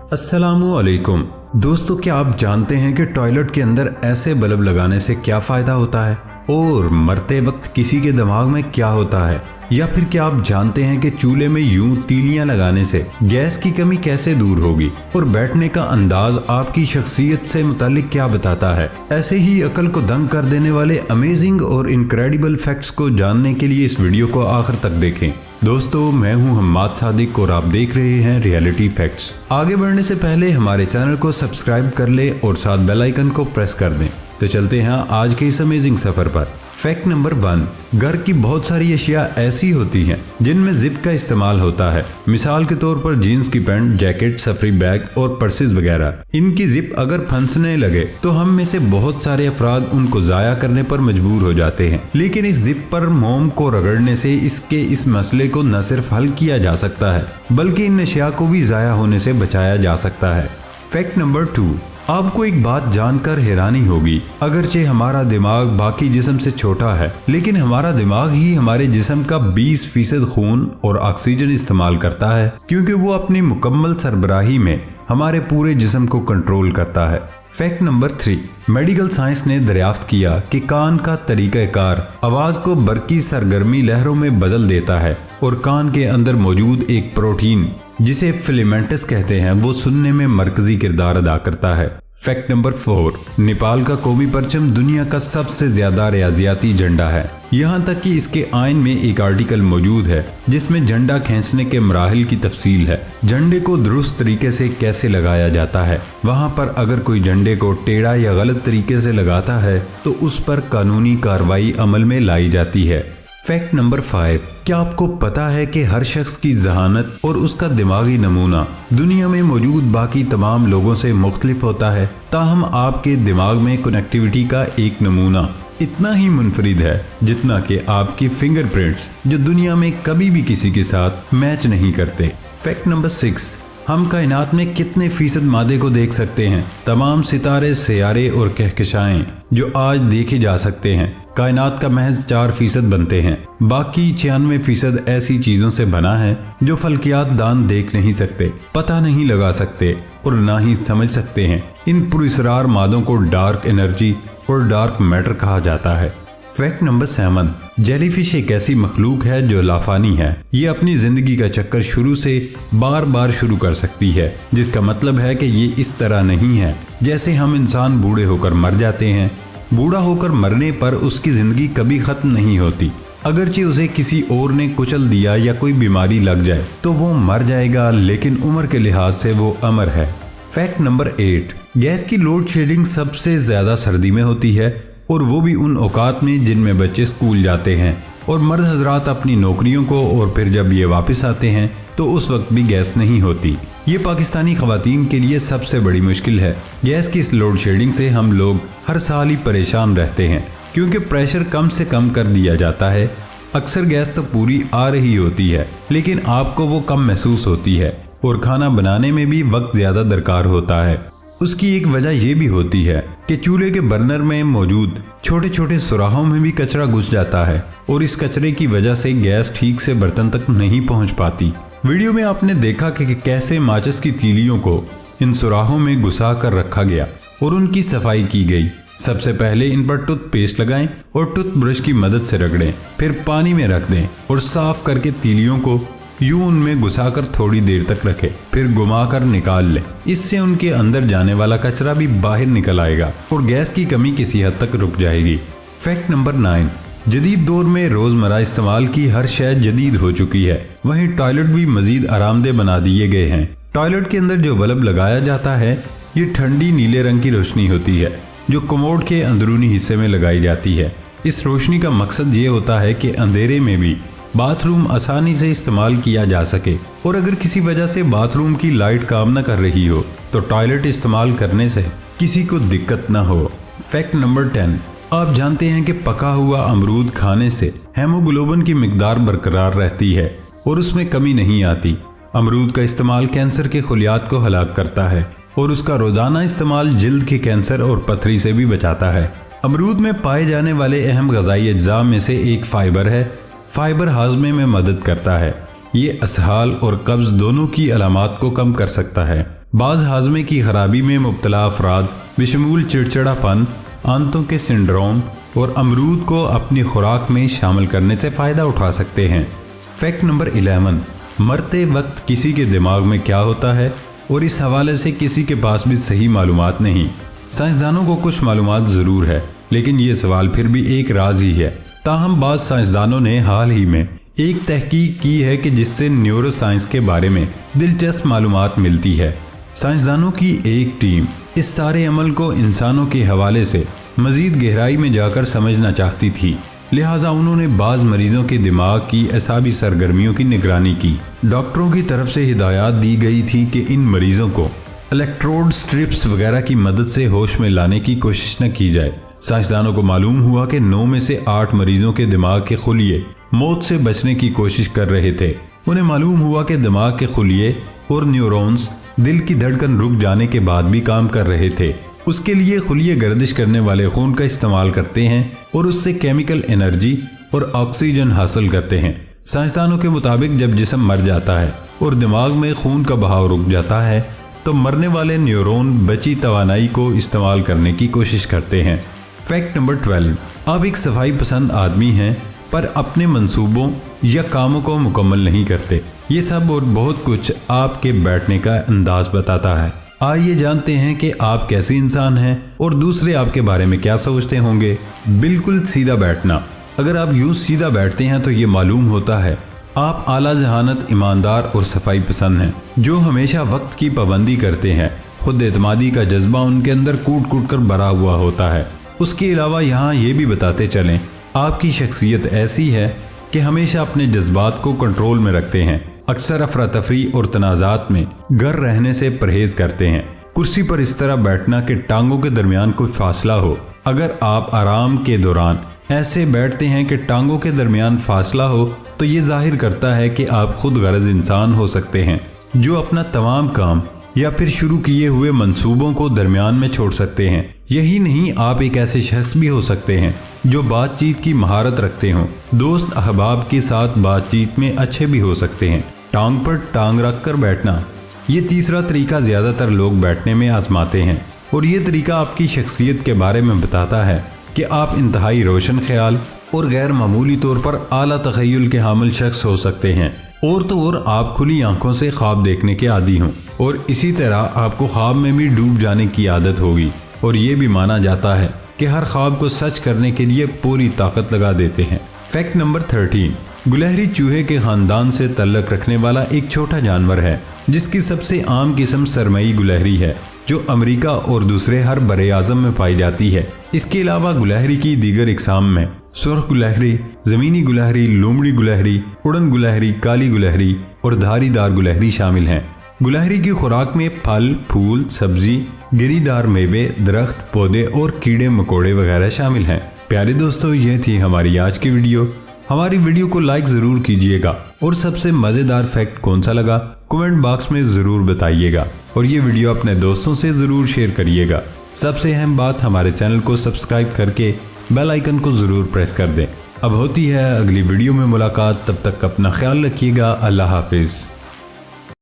अस्सलाम वालेकुम दोस्तों, क्या आप जानते हैं कि टॉयलेट के अंदर ऐसे बल्ब लगाने से क्या फ़ायदा होता है और मरते वक्त किसी के दिमाग में क्या होता है? या फिर क्या आप जानते हैं कि चूल्हे में यूं तीलियां लगाने से गैस की कमी कैसे दूर होगी और बैठने का अंदाज आपकी शख्सियत से मुतालिक क्या बताता है? ऐसे ही अकल को दंग कर देने वाले अमेजिंग और इनक्रेडिबल फैक्ट्स को जानने के लिए इस वीडियो को आखिर तक देखें। दोस्तों, मैं हूं हम्माद सादिक और आप देख रहे हैं रियलिटी फैक्ट्स। आगे बढ़ने से पहले हमारे चैनल को सब्सक्राइब कर लें और साथ बेल आइकन को प्रेस कर दें। तो चलते हैं आज के इस अमेजिंग सफर पर। फैक्ट नंबर 1, घर की बहुत सारी अशिया ऐसी होती हैं जिनमें जिप का इस्तेमाल होता है। मिसाल के तौर पर जीन्स की पैंट, जैकेट, सफरी बैग और पर्सेस वगैरह। इनकी जिप अगर फंसने लगे तो हम में से बहुत सारे अफराद उनको जाया करने पर मजबूर हो जाते हैं, लेकिन इस जिप पर मोम को रगड़ने से इस मसले को न सिर्फ हल किया जा सकता है बल्कि इन अशिया को भी जाया होने से बचाया जा सकता है। फैक्ट नंबर 2, आपको एक बात जानकर हैरानी होगी, अगरचे हमारा दिमाग बाकी जिस्म से छोटा है, लेकिन हमारा दिमाग ही हमारे जिस्म का 20% खून और ऑक्सीजन इस्तेमाल करता है, क्योंकि वो अपनी मुकम्मल सरबराही में हमारे पूरे जिस्म को कंट्रोल करता है। फैक्ट नंबर 3, मेडिकल साइंस ने दरियाफ्त किया कि कान का तरीक़ाकार आवाज को बरकी सरगर्मी लहरों में बदल देता है और कान के अंदर मौजूद एक प्रोटीन जिसे फिलामेंटस कहते हैं वो सुनने में मरकजी किरदार अदा करता है। फैक्ट नंबर 4, नेपाल का कौमी परचम दुनिया का सबसे ज्यादा रियाजियाती झंडा है। यहाँ तक कि इसके आइन में एक आर्टिकल मौजूद है जिसमें झंडा खींचने के मराहिल की तफसील है। झंडे को दुरुस्त तरीके से कैसे लगाया जाता है, वहाँ पर अगर कोई झंडे को टेढ़ा या गलत तरीके से लगाता है तो उस पर कानूनी कार्रवाई अमल में लाई जाती है। फैक्ट नंबर 5, क्या आपको पता है कि हर शख्स की जहानत और उसका दिमागी नमूना दुनिया में मौजूद बाकी तमाम लोगों से मुख्तलिफ होता है, ताहम आपके दिमाग में कनेक्टिविटी का एक नमूना इतना ही मुनफरिद है जितना कि आपकी फिंगरप्रिंट्स, जो दुनिया में कभी भी किसी के साथ मैच नहीं करते। फैक्ट नंबर 6, हम कायनात में कितने फीसद मादे को देख सकते हैं? तमाम सितारे, सैयारे और कहकशाएं जो आज देखे जा सकते हैं, कायनात का महज 4% बनते हैं। बाकी 96% ऐसी चीजों से बना है जो फल्कियात दान देख नहीं सकते, पता नहीं लगा सकते और ना ही समझ सकते हैं। इन पुरस्रार मादों को डार्क एनर्जी और डार्क मैटर कहा जाता है। फैक्ट नंबर 7, जेलीफिश एक ऐसी मखलूक है जो लाफानी है। ये अपनी जिंदगी का चक्कर शुरू से बार बार शुरू कर सकती है, जिसका मतलब है कि ये इस तरह नहीं है जैसे हम इंसान बूढ़े होकर मर जाते हैं। बूढ़ा होकर मरने पर उसकी जिंदगी कभी खत्म नहीं होती। अगरचे उसे किसी और ने कुचल दिया या कोई बीमारी लग जाए तो वो मर जाएगा, लेकिन उम्र के लिहाज से वो अमर है। फैक्ट नंबर 8, गैस की लोड शेडिंग सबसे ज्यादा सर्दी में होती है, और वो भी उन औकात में जिनमें बच्चे स्कूल जाते हैं और मर्द हजरात अपनी नौकरियों को, और फिर जब ये वापस आते हैं तो उस वक्त भी गैस नहीं होती। ये पाकिस्तानी खवातीन के लिए सबसे बड़ी मुश्किल है। गैस की इस लोड शेडिंग से हम लोग हर साल ही परेशान रहते हैं, क्योंकि प्रेशर कम से कम कर दिया जाता है। अक्सर गैस तो पूरी आ रही होती है, लेकिन आपको वो कम महसूस होती है और खाना बनाने में भी वक्त ज्यादा दरकार होता है। उसकी एक वजह यह भी होती है कि चूल्हे के बर्नर में मौजूद छोटे छोटे सुराहों में भी कचरा घुस जाता है और इस कचरे की वजह से गैस ठीक से बर्तन तक नहीं पहुंच पाती। वीडियो में आपने देखा कि कैसे माचिस की तीलियों को इन सुराहों में घुसा कर रखा गया और उनकी सफाई की गई। सबसे पहले इन पर टूथपेस्ट लगाएं और टूथब्रश की मदद से रगड़ें, फिर पानी में रख दें और साफ करके तीलियों को यूं उनमें घुसाकर थोड़ी देर तक रखें, फिर घुमाकर निकाल लें। इससे उनके अंदर जाने वाला कचरा भी बाहर निकल आएगा और गैस की कमी किसी हद तक रुक जाएगी। फैक्ट नंबर 9, जदीद दौर में रोजमर्रा इस्तेमाल की हर शय जदीद हो चुकी है, वहीं टॉयलेट भी मजीद आरामदेह बना दिए गए हैं। टॉयलेट के अंदर जो बल्ब लगाया जाता है ये ठंडी नीले रंग की रोशनी होती है जो कमोड के अंदरूनी हिस्से में लगाई जाती है। इस रोशनी का मकसद ये होता है कि अंधेरे में भी बाथरूम आसानी से इस्तेमाल किया जा सके, और अगर किसी वजह से बाथरूम की लाइट काम न कर रही हो तो टॉयलेट इस्तेमाल करने से किसी को दिक्कत न हो। फैक्ट नंबर 10, आप जानते हैं कि पका हुआ अमरूद खाने से हेमोग्लोबिन की मिकदार बरकरार रहती है और उसमें कमी नहीं आती। अमरूद का इस्तेमाल कैंसर के खुलियात को हलाक करता है और उसका रोजाना इस्तेमाल जिल्द के कैंसर और पथरी से भी बचाता है। अमरूद में पाए जाने वाले अहम ग़िज़ाई अज्जा में से एक फाइबर है। फाइबर हाजमे में मदद करता है। ये असहाल और कब्ज दोनों की अलामात को कम कर सकता है। बाज़ हाजमे की खराबी में मुब्तला अफराद बशमूल चिड़चिड़ापन, आंतों के सिंड्रोम और अमरूद को अपनी खुराक में शामिल करने से फ़ायदा उठा सकते हैं। फैक्ट नंबर 11, मरते वक्त किसी के दिमाग में क्या होता है और इस हवाले से किसी के पास भी सही मालूमात नहीं। साइंसदानों को कुछ मालूमात ज़रूर है, लेकिन ये सवाल फिर भी एक राज ही है। ताहम बाज़ साइंसदानों ने हाल ही में एक तहकीक की है कि जिससे न्यूरो साइंस के बारे में दिलचस्प मालूमात मिलती है। साइंसदानों की एक टीम इस सारे अमल को इंसानों के हवाले से मज़ीद गहराई में जाकर समझना चाहती थी, लिहाजा उन्होंने बाज़ मरीजों के दिमाग की असाबी सरगर्मियों की निगरानी की। डॉक्टरों की तरफ से हिदायत दी गई थी कि इन मरीजों को इलेक्ट्रोड स्ट्रिप्स वगैरह की मदद से होश में लाने की कोशिश न की जाए। साइंसदानों को मालूम हुआ कि 9 में से 8 मरीजों के दिमाग के खुलिये मौत से बचने की कोशिश कर रहे थे। उन्हें मालूम हुआ कि दिमाग के खुलिये और न्यूरॉन्स दिल की धड़कन रुक जाने के बाद भी काम कर रहे थे। उसके लिए खुलिये गर्दिश करने वाले खून का इस्तेमाल करते हैं और उससे केमिकल एनर्जी और ऑक्सीजन हासिल करते हैं। साइंसदानों के मुताबिक जब जिस्म मर जाता है और दिमाग में खून का बहाव रुक जाता है तो मरने वाले न्यूरॉन बची तवानाई को इस्तेमाल करने की कोशिश करते हैं। फैक्ट नंबर 12, आप एक सफाई पसंद आदमी हैं पर अपने मंसूबों या कामों को मुकम्मल नहीं करते। ये सब और बहुत कुछ आपके बैठने का अंदाज बताता है। आइए जानते हैं कि आप कैसे इंसान हैं और दूसरे आपके बारे में क्या सोचते होंगे। बिल्कुल सीधा बैठना। अगर आप यूँ सीधा बैठते हैं तो ये मालूम होता है आप आला जहानत, ईमानदार और सफाई पसंद हैं, जो हमेशा वक्त की पाबंदी करते हैं। खुद एतमादी का जज्बा उनके अंदर कूट कूट कर भरा हुआ होता है। उसके अलावा यहाँ ये भी बताते चलें आपकी शख्सियत ऐसी है कि हमेशा अपने जज्बात को कंट्रोल में रखते हैं। अक्सर अफरा तफरी और तनाज़ात में घर रहने से परहेज करते हैं। कुर्सी पर इस तरह बैठना कि टांगों के दरमियान कोई फासला हो। अगर आप आराम के दौरान ऐसे बैठते हैं कि टांगों के दरमियान फासला हो तो ये जाहिर करता है कि आप खुद गरज इंसान हो सकते हैं, जो अपना तमाम काम या फिर शुरू किए हुए मंसूबों को दरमियान में छोड़ सकते हैं। यही नहीं, आप एक ऐसे शख्स भी हो सकते हैं जो बातचीत की महारत रखते हों। दोस्त अहबाब के साथ बातचीत में अच्छे भी हो सकते हैं। टांग पर टांग रख कर बैठना, ये तीसरा तरीका ज़्यादातर लोग बैठने में आजमाते हैं और ये तरीका आपकी शख्सियत के बारे में बताता है कि आप इंतहाई रोशन ख्याल और गैर मामूली तौर पर आला तख़य्युल के हामिल शख्स हो सकते हैं। और तो और आप खुली आंखों से ख्वाब देखने के आदी हों और इसी तरह आपको ख्वाब में भी डूब जाने की आदत होगी और ये भी माना जाता है कि हर ख्वाब को सच करने के लिए पूरी ताकत लगा देते हैं। फैक्ट नंबर 13, गुलहरी चूहे के ख़ानदान से तल्लक रखने वाला एक छोटा जानवर है, जिसकी सबसे आम किस्म सरमई गुलहरी है, जो अमेरिका और दूसरे हर बरे आज़म में पाई जाती है। इसके अलावा गुलहरी की दीगर इकसाम में सुर्ख गुलहरी, ज़मीनी गुलहरी, लोमड़ी गुलहरी, उड़न गुलहरी, काली गुलहरी और धारीदार गुलहरी शामिल हैं। गुलहरी की खुराक में फल, फूल, सब्जी, गिरीदार मेवे, दरख्त, पौधे और कीड़े मकोड़े वगैरह शामिल हैं। प्यारे दोस्तों, ये थी हमारी आज की वीडियो। हमारी वीडियो को लाइक ज़रूर कीजिएगा और सबसे मज़ेदार फैक्ट कौन सा लगा कमेंट बॉक्स में ज़रूर बताइएगा और ये वीडियो अपने दोस्तों से ज़रूर शेयर करिएगा। सबसे अहम बात, हमारे चैनल को सब्सक्राइब करके बेल आइकन को ज़रूर प्रेस कर दें। अब होती है अगली वीडियो में मुलाकात, तब तक अपना ख्याल रखिएगा। अल्लाह हाफिज़।